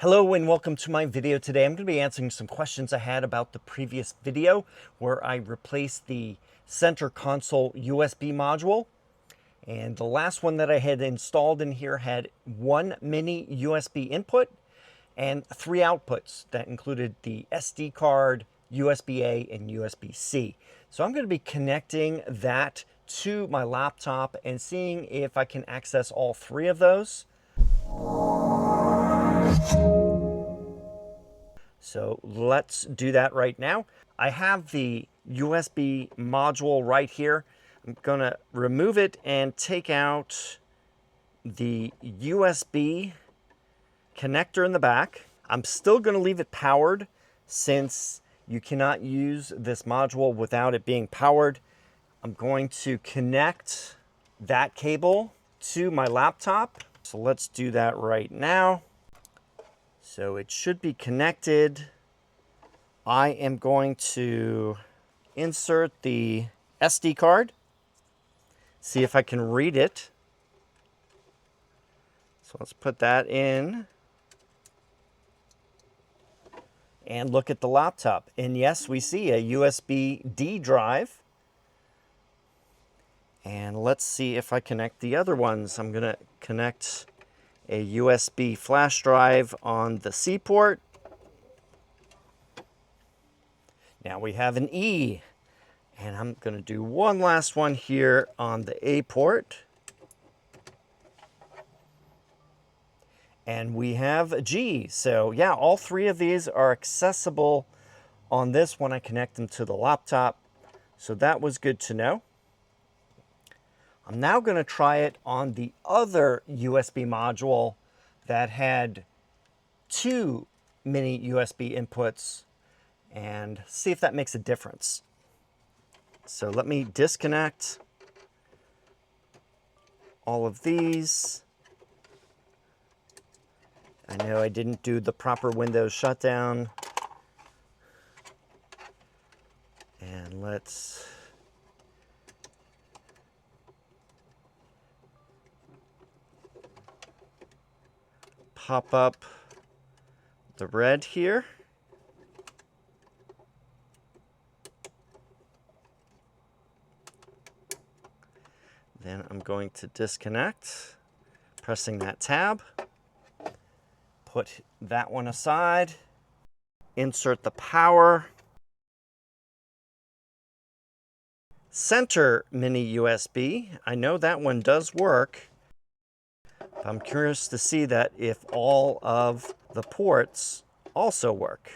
Hello and welcome to my video today. I'm going to be answering some questions I had about the previous video where I replaced the center console USB module. And the last one that I had installed in here had one mini USB input and three outputs that included the SD card, USB-A, and USB-C. So I'm going to be connecting that to my laptop and seeing if I can access all three of those. So let's do that right now. I have the USB module right here. I'm gonna remove it and take out the USB connector in the back. I'm still gonna leave it powered since you cannot use this module without it being powered. I'm going to connect that cable to my laptop. So let's do that right now. So it should be connected. I am going to insert the SD card, see if I can read it. So let's put that in and look at the laptop. And yes, we see a USB-D drive. And let's see if I connect the other ones. I'm going to connect a USB flash drive on the C port. Now we have an E, and I'm going to do one last one here on the A port. And we have a G. So yeah, all three of these are accessible on this when I connect them to the laptop. So that was good to know. I'm now going to try it on the other USB module that had two mini USB inputs and see if that makes a difference. So let me disconnect all of these. I know I didn't do the proper Windows shutdown. And let's pop up the red here. Then I'm going to disconnect, pressing that tab, put that one aside, insert the power, center mini USB. I know that one does work. I'm curious to see that if all of the ports also work.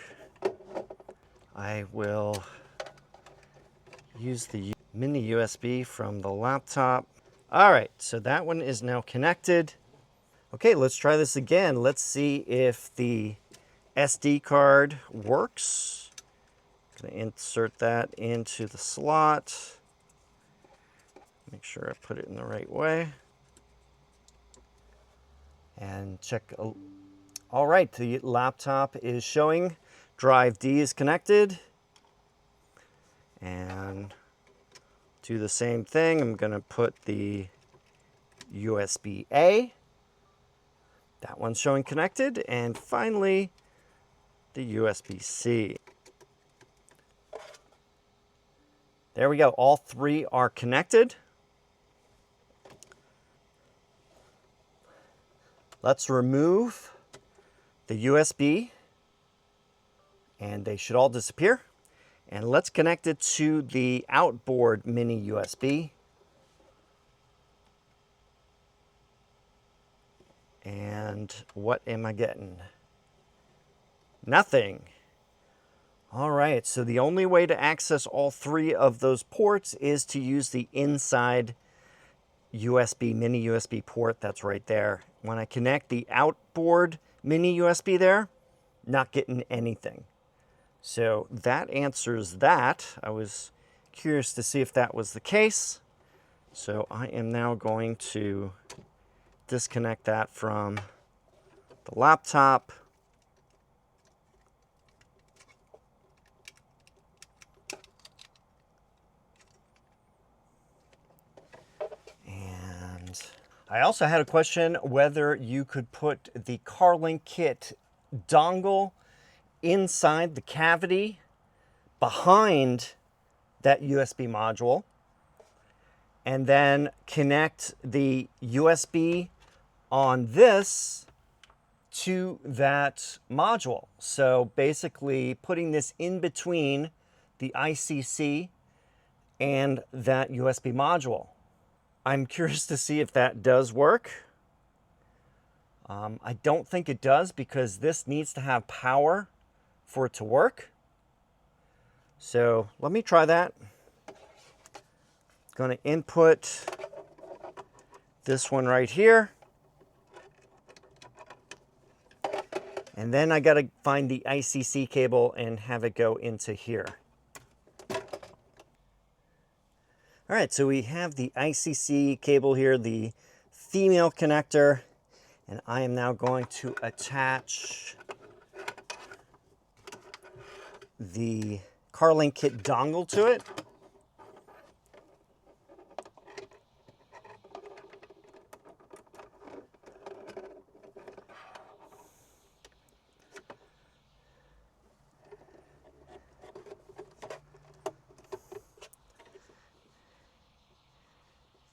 I will use the mini USB from the laptop. All right, so that one is now connected. Okay, let's try this again. Let's see if the SD card works. I'm gonna insert that into the slot. Make sure I put it in the right way. And check. All right, the laptop is showing drive D is connected. And do the same thing. I'm going to put the USB-A. That one's showing connected. And finally, the USB-C. There we go. All three are connected. Let's remove the USB, and they should all disappear. And let's connect it to the outboard mini USB. And what am I getting? Nothing. All right, so the only way to access all three of those ports is to use the inside USB, mini USB port that's right there. When I connect the outboard mini USB there, not getting anything. So that answers that. I was curious to see if that was the case. So I am now going to disconnect that from the laptop. And I also had a question whether you could put the Carlinkit dongle inside the cavity behind that USB module, and then connect the USB on this to that module. So basically putting this in between the ICC and that USB module. I'm curious to see if that does work. I don't think it does because this needs to have power for it to work. So let me try that. Going to input this one right here. And then I got to find the ICC cable and have it go into here. All right, so we have the ICC cable here, the female connector, and I am now going to attach the Carlinkit dongle to it.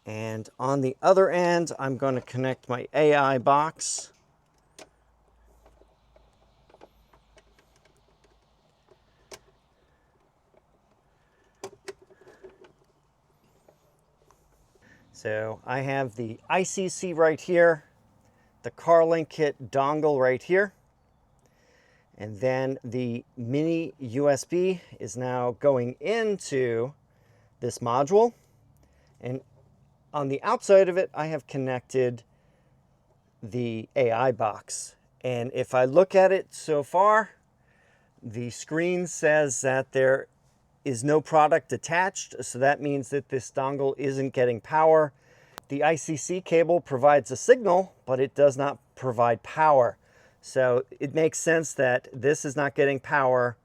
And on the other end, I'm going to connect my AI box. So I have the ICC right here, the Carlinkit dongle right here, and then the mini USB is now going into this module. And on the outside of it, I have connected the AI box. And if I look at it so far, the screen says that there is no product attached. So that means that this dongle isn't getting power. The ICC cable provides a signal, but it does not provide power. So it makes sense that this is not getting power.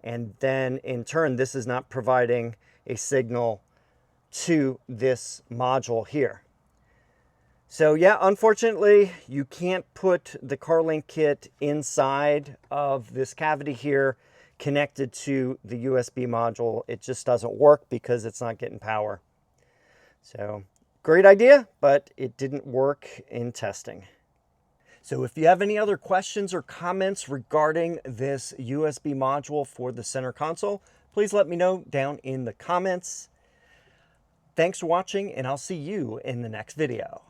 And then in turn, this is not providing a signal to this module here. So yeah, unfortunately, you can't put the Carlinkit inside of this cavity here connected to the USB module. It just doesn't work because it's not getting power. So great idea, but it didn't work in testing. So if you have any other questions or comments regarding this USB module for the center console, please let me know down in the comments. Thanks for watching, and I'll see you in the next video.